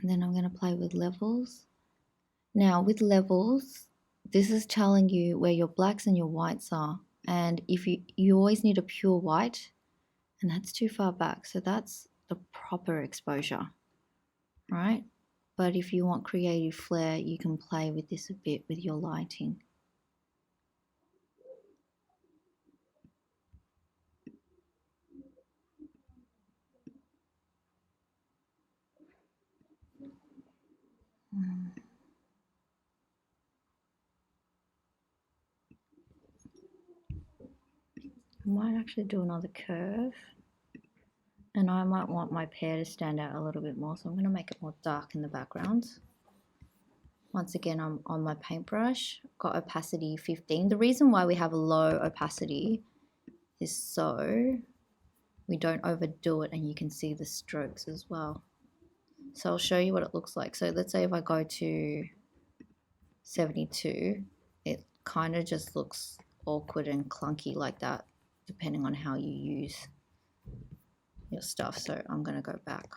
And then I'm going to play with levels. Now with levels, this is telling you where your blacks and your whites are. And if you always need a pure white, and that's too far back. So that's the proper exposure, right? But if you want creative flair, you can play with this a bit with your lighting. I might actually do another curve, and I might want my pear to stand out a little bit more, so I'm going to make it more dark in the background. Once again, I'm on my paintbrush, got opacity 15. The reason why we have a low opacity is so we don't overdo it and you can see the strokes as well. So I'll show you what it looks like. So let's say if I go to 72, it kind of just looks awkward and clunky like that, depending on how you use your stuff. So I'm going to go back.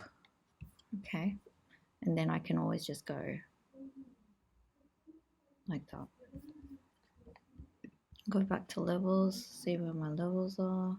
Okay. And then I can always just go like that. Go back to levels, see where my levels are.